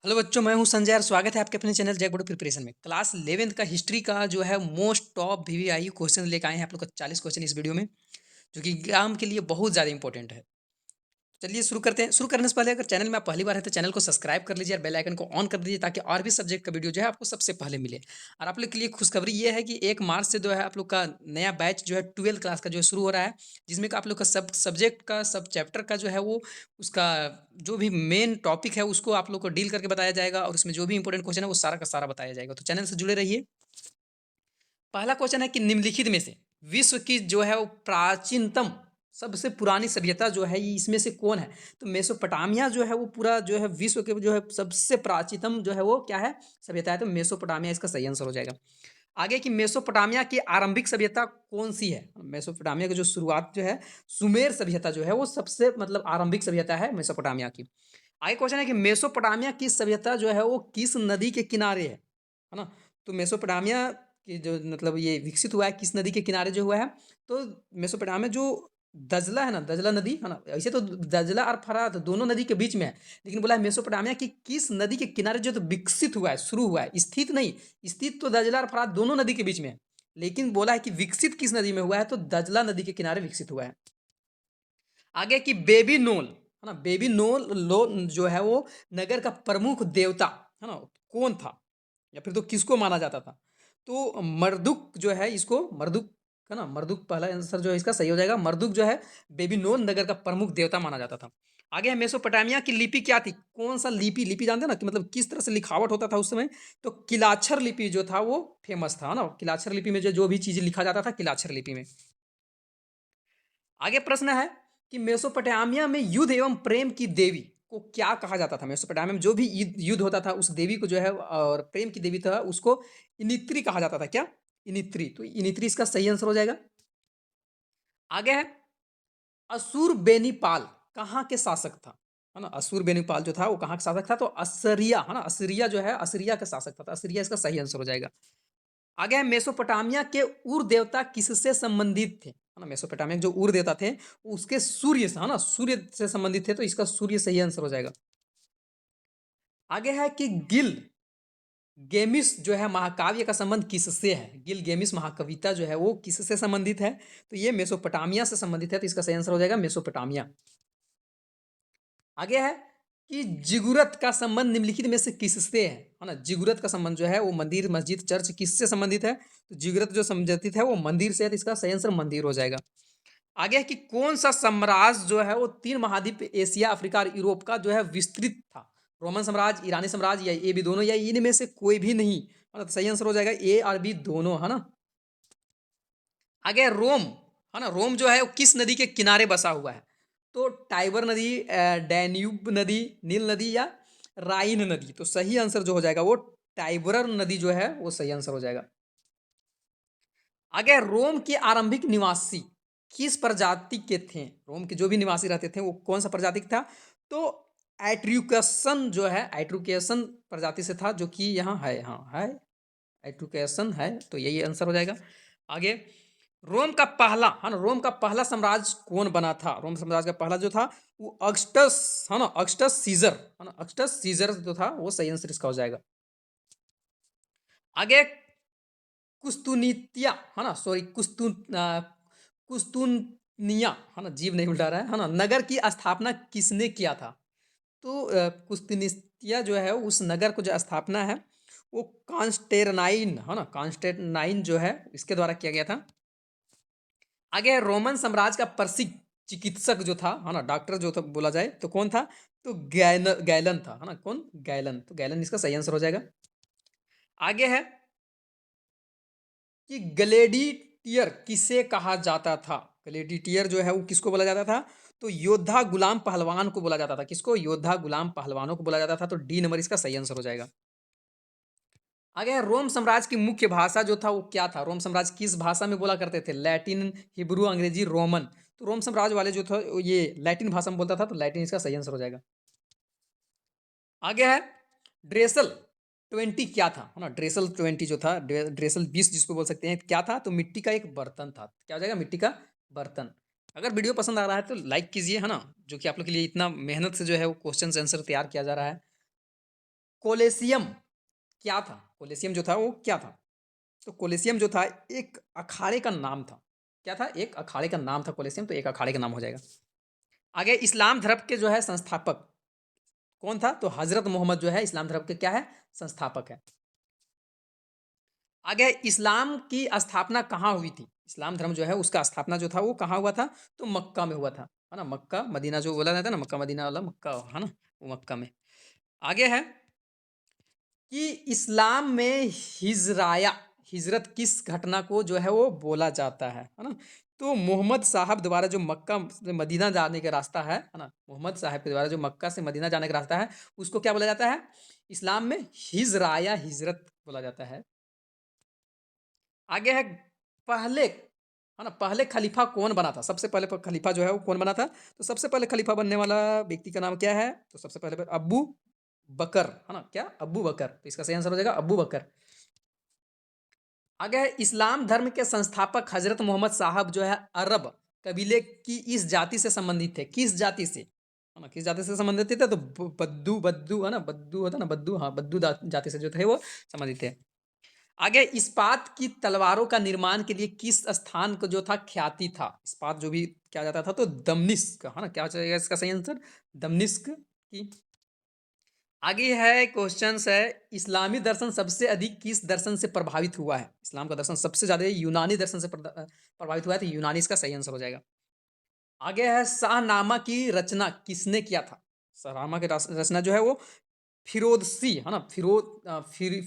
Hello बच्चों, मैं हूं संजय और स्वागत है आपके अपने चैनल जैक बोर्ड प्रिपरेशन में। क्लास 11th का हिस्ट्री का जो है मोस्ट टॉप वीवीआई क्वेश्चन लेकर आए हैं आप लोग का 40 क्वेश्चन इस वीडियो में, जो कि एग्जाम के लिए बहुत ज़्यादा इंपॉर्टेंट है। चलिए शुरू करते हैं। शुरू करने से पहले अगर चैनल में आप पहली बार है तो चैनल को सब्सक्राइब कर लीजिए और बेल आइकन को ऑन कर दीजिए, ताकि और भी सब्जेक्ट का वीडियो जो है आपको सबसे पहले मिले। और आप लोग के लिए खुशखबरी ये है कि 1 मार्च से जो है आप लोग का नया बैच जो है 12th क्लास का जो है शुरू हो रहा है, जिसमें का आप लोग का सब सब्जेक्ट का सब चैप्टर का जो है वो उसका जो भी मेन टॉपिक है उसको आप लोग को डील करके बताया जाएगा, और उसमें जो भी इंपॉर्टेंट क्वेश्चन है वो सारा का सारा बताया जाएगा। तो चैनल से जुड़े रहिए। पहला क्वेश्चन है कि निम्नलिखित में से विश्व की जो है वो प्राचीनतम सबसे पुरानी सभ्यता जो है ये इसमें से कौन है? तो मेसोपोटामिया जो है वो पूरा जो है विश्व के जो है सबसे प्राचीनतम जो है वो क्या है, सभ्यता है। तो मेसोपोटामिया इसका सही आंसर हो जाएगा। आगे की मेसोपोटामिया की आरंभिक सभ्यता कौन सी है? मेसोपोटामिया की जो शुरुआत जो है सुमेर सभ्यता जो है वो सबसे मतलब आरंभिक सभ्यता है मेसोपोटामिया की। आगे क्वेश्चन है कि मेसोपोटामिया की सभ्यता जो है वो किस नदी के किनारे है ना? तो मेसोपोटामिया की जो मतलब ये विकसित हुआ है किस नदी के किनारे जो हुआ है? तो मेसोपोटामिया जो दजला है ना, दजला नदी है ना, ऐसे तो दजला और फरात दोनों नदी के बीच में है, लेकिन बोला है मेसोपोटामिया की किस नदी के किनारे जो तो विकसित हुआ है, शुरू हुआ है, स्थित नहीं। स्थित तो दजला और फरात दोनों नदी के बीच में है, लेकिन बोला है कि विकसित किस नदी में हुआ है, तो दजला नदी के किनारे विकसित हुआ है। आगे की बेबी नोल है ना, बेबी नोल लो जो है वो नगर का प्रमुख देवता है ना, कौन था या फिर तो किसको माना जाता था? तो मर्दुक जो है, इसको मर्दुक है ना, मर्दुक पहला आंसर जो है इसका सही हो जाएगा। मर्दुक जो है बेबी नोल नगर का प्रमुख देवता माना जाता था। आगे है मेसोपोटामिया की लिपि क्या थी? कौन सा लिपि? लिपि जानते हैं ना कि मतलब किस तरह से लिखावट होता था उस समय? तो किलाक्षर लिपि जो था वो फेमस था, है ना। किलाक्षर लिपि में जो जो भी चीज लिखा जाता था किलाक्षर लिपि में। आगे प्रश्न है कि मेसोपोटामिया में युद्ध एवं प्रेम की देवी को क्या कहा जाता था? मेसोपोटामिया में जो भी युद्ध होता था उस देवी को जो है और प्रेम की देवी था उसको इनित्री कहा जाता था। क्या? इनित्री। तो इनित्री इसका सही आंसर हो जाएगा। आगे है असुर बेनीपाल कहाँ के शासक था? है ना, असुर बेनीपाल जो था वो कहाँ का शासक था? तो असरिया है ना, असरिया जो है असरिया का शासक था। तो असरिया इसका सही आंसर हो जाएगा। आगे है मेसोपोटामिया के उर देवता किससे संबंधित थे? है ना, मेसोपोटामिया के जो उर देवता थे उसके सूर्य से, है ना, सूर्य से संबंधित थे। तो इसका सूर्य सही आंसर हो जाएगा। आगे है कि गिल गेमिस जो है महाकाव्य का संबंध किससे है? गिल गेमिस महाकविता जो है वो किससे संबंधित है? तो ये मेसोपोटामिया से संबंधित है। तो इसका सही आंसर हो जाएगा मेसोपोटामिया। आगे है कि जिगुरत का संबंध निम्नलिखित में से किससे है ना? जिगुरत का संबंध जो है वो मंदिर मस्जिद चर्च किससे संबंधित है? तो जिगुरत जो संबंधित है वो मंदिर से है। तो इसका सही आंसर मंदिर हो जाएगा। आगे है कि कौन सा साम्राज्य जो है वो 3 महाद्वीप एशिया अफ्रीका और यूरोप का जो है विस्तृत था? रोमन साम्राज्य, ईरानी साम्राज्य, या ये भी दोनों, या इनमें से कोई भी नहीं? तो सही आंसर हो जाएगा ए और बी दोनों, है ना। आगे रोम है ना, रोम जो है वो किस नदी के किनारे बसा हुआ है? तो टाइबर नदी, डैन्यूब नदी, नील नदी, या राइन नदी? तो सही आंसर जो हो जाएगा वो टाइबर नदी जो है वो सही आंसर हो जाएगा। आगे रोम के आरंभिक निवासी किस प्रजाति के थे? रोम के जो भी निवासी रहते थे वो कौन सा प्रजाति का था? तो एट्रुकसन जो है, एट्रुकेशन प्रजाति से था, जो कि यहाँ है, हाँ है, एट्रुकेशन है। तो यही आंसर हो जाएगा। आगे रोम का पहला है ना, रोम का पहला साम्राज्य कौन बना था? रोम साम्राज्य का पहला जो था वो अगस्टस है ना, अगस्टस सीजर है ना, अगस्टस सीजर जो था वो सही आंसर इसका हो जाएगा। आगे कुस्तुनितिया है ना, सॉरी कुस्तुनिया है ना, जीव नहीं उल्टा रहा है ना, नगर की स्थापना किसने किया था? तो कुस्तुनितिया जो है उस नगर को जो स्थापना है वो कॉन्स्टेरनाइन है ना, कॉन्स्टेरनाइन जो है इसके द्वारा किया गया था। आगे है रोमन साम्राज्य का प्रसिद्ध चिकित्सक जो था, है ना, डॉक्टर जो था बोला जाए तो कौन था? तो गैलन था, है ना। कौन? गैलन। तो गैलन इसका सही आंसर हो जाएगा। आगे है कि ग्लेडिएटर किसे कहा जाता था? ग्लेडिएटर जो है वो किसको बोला जाता था? तो योद्धा गुलाम पहलवान को बोला जाता था। किसको? योद्धा गुलाम पहलवानों को बोला जाता था। तो डी नंबर इसका सही आंसर हो जाएगा। आगे है रोम साम्राज्य की मुख्य भाषा जो था वो क्या था? रोम साम्राज्य किस भाषा में बोला करते थे? लैटिन, हिब्रू, अंग्रेजी, रोमन? तो रोम साम्राज्य वाले जो था ये लैटिन भाषा में बोलता था। तो लैटिन इसका सही आंसर हो जाएगा। आगे है ड्रेसल 20 क्या था? है ना, ड्रेसल 20 जो था, ड्रेसल 20 जिसको बोल सकते हैं, क्या था? तो मिट्टी का एक बर्तन था। क्या हो जाएगा? मिट्टी का बर्तन। अगर वीडियो पसंद आ रहा है तो लाइक कीजिए, है ना, जो कि आप लोग के लिए इतना मेहनत से जो है वो क्वेश्चन आंसर तैयार किया जा रहा है। कोलेसियम क्या था? कोलेसियम जो था वो क्या था? तो कोलेसियम जो था एक अखाड़े का नाम था। क्या था? एक अखाड़े का नाम था कोलेसियम, तो एक अखाड़े का नाम हो जाएगा। आगे इस्लाम धर्म के जो है संस्थापक कौन था? तो हज़रत मोहम्मद जो है इस्लाम धर्म के क्या है? संस्थापक है। आगे इस्लाम की स्थापना कहाँ हुई थी? इस्लाम धर्म जो है उसका स्थापना जो था वो कहाँ हुआ था? तो मक्का में हुआ था, है ना? मक्का, मदीना जो बोला जाता है ना, मक्का मदीना वाला मक्का, है ना? वो मक्का में। आगे है कि इस्लाम में हिजराया हिजरत किस घटना को जो है वो बोला जाता है ना? तो मोहम्मद साहब द्वारा जो मक्का से मदीना जाने का रास्ता है ना? मोहम्मद साहब के द्वारा जो मक्का से मदीना जाने का रास्ता है, उसको क्या बोला जाता है? इस्लाम में हिजराया हिजरत बोला जाता है। आगे है पहले, है ना? पहले खलीफा कौन बना था? सबसे पहले खलीफा जो है वो कौन बना था? तो सबसे पहले खलीफा बनने वाला व्यक्ति का नाम क्या है? तो सबसे पहले अब्बू बकर, है ना? क्या? अब्बू बकर। तो इसका सही आंसर हो जाएगा अब्बू बकर। आगे है इस्लाम धर्म के संस्थापक हजरत मोहम्मद साहब जो है अरब कबीले की इस जाति से संबंधित थे। किस जाति से, है ना? किस जाति से संबंधित थे? तो बद्दू बद्दू, है ना? बद्दू होता ना, बद्दू, हाँ, बद्दू जाति से जो थे वो संबंधित थे। आगे इस्पात की तलवारों का निर्माण के लिए किस स्थान को जो था ख्याति था? इस्पात जो भी किया जाता था तो दमनिस्क, है ना? क्या हो जाएगा इसका सही आंसर? दमनिस्क की। आगे है क्वेश्चंस है इस्लामी दर्शन सबसे अधिक किस दर्शन से प्रभावित हुआ है? इस्लाम का दर्शन सबसे ज्यादा यूनानी दर्शन से प्रभावित हुआ है, तो यूनानी इसका सही आंसर हो जाएगा। आगे है शाहनामा की रचना किसने किया था? शाहनामा की रचना जो है वो फिरोदसी, है ना?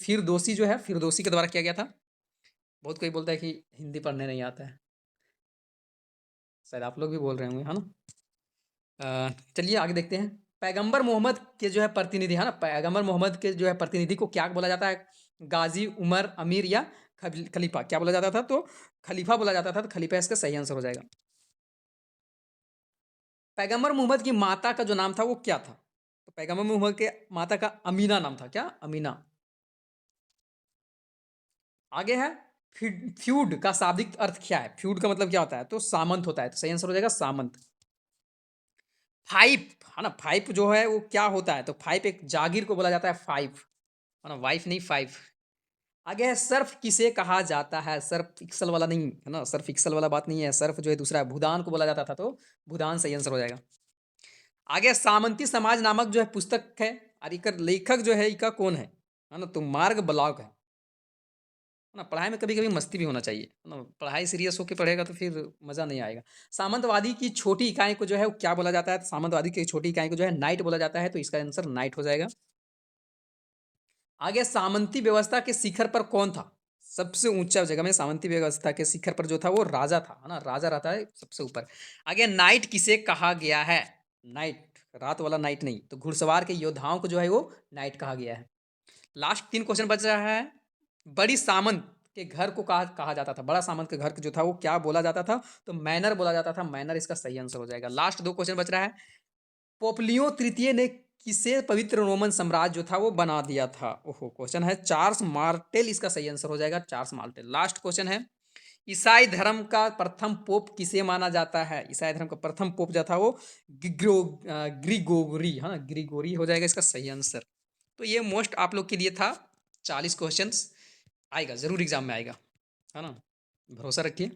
फिरदोसी जो है फिरदोसी के द्वारा किया गया था। बहुत कोई बोलता है कि हिंदी पढ़ने नहीं आता है, शायद आप लोग भी बोल रहे होंगे, है ना? चलिए आगे देखते हैं। पैगंबर मोहम्मद के जो है प्रतिनिधि, है ना? पैगंबर मोहम्मद के जो है प्रतिनिधि को क्या बोला जाता है? गाजी, उमर, अमीर या खलीफा? क्या बोला जाता था? तो खलीफा बोला जाता था, तो खलीफा इसका सही आंसर हो जाएगा। पैगंबर मोहम्मद की माता का जो नाम था वो क्या था? तो पैगंबर मोहम्मद के माता का अमीना नाम था। क्या? अमीना। आगे है फ्यूड का शाब्दिक अर्थ क्या है? फ्यूड का मतलब क्या होता है? तो सामंत होता है, तो सही आंसर हो जाएगा सामंत। फाइफ, है ना? फाइफ जो है वो क्या होता है? तो फाइफ एक जागीर को बोला जाता है फाइफ, है ना? वाइफ नहीं, फाइफ। आगे है सर्फ किसे कहा जाता है? सर्फ फिक्सल वाला नहीं, है ना? सर्फ फिक्सल वाला बात नहीं है। सर्फ जो है दूसरा है, भूदान को बोला जाता था, तो भूदान सही आंसर हो जाएगा। आगे सामंती समाज नामक जो है पुस्तक है, और इकर लेखक जो है इका कौन है ना? तो मार्ग ब्लॉक है ना? पढ़ाई में कभी कभी मस्ती भी होना चाहिए, है ना? पढ़ाई सीरियस होकर पढ़ेगा तो फिर मजा नहीं आएगा। सामंतवादी की छोटी इकाई को जो है वो क्या बोला जाता है? तो सामंतवादी की छोटी इकाई को जो है नाइट बोला जाता है, तो इसका आंसर नाइट हो जाएगा। आगे सामंती व्यवस्था के शिखर पर कौन था? सबसे ऊंचा जगह में सामंती व्यवस्था के शिखर पर जो था वो राजा था, है ना? राजा रहता है सबसे ऊपर। आगे नाइट किसे कहा गया है? नाइट रात वाला नाइट नहीं, तो घुड़सवार के योद्धाओं को जो है वो नाइट कहा गया है। लास्ट 3 क्वेश्चन बच रहा है। बड़ी सामंत के घर को कहा कहा जाता था? बड़ा सामंत के घर जो था वो क्या बोला जाता था? तो मैनर बोला जाता था। मैनर इसका सही आंसर हो जाएगा। लास्ट 2 क्वेश्चन बच रहा है। पोप्लियो तृतीय ने किसे पवित्र रोमन साम्राज्य जो था वो बना दिया था? ओहो, क्वेश्चन है चार्ल्स मार्टेल, इसका सही आंसर हो जाएगा चार्ल्स मार्टेल। लास्ट क्वेश्चन है ईसाई धर्म का प्रथम पोप किसे माना जाता है? ईसाई धर्म का प्रथम पोप जो था वो ग्रिगोरी, है ना? ग्रिगोरी हो जाएगा इसका सही आंसर। तो ये मोस्ट आप लोग के लिए था। 40 क्वेश्चंस आएगा, जरूर एग्जाम में आएगा, है ना? भरोसा रखिए।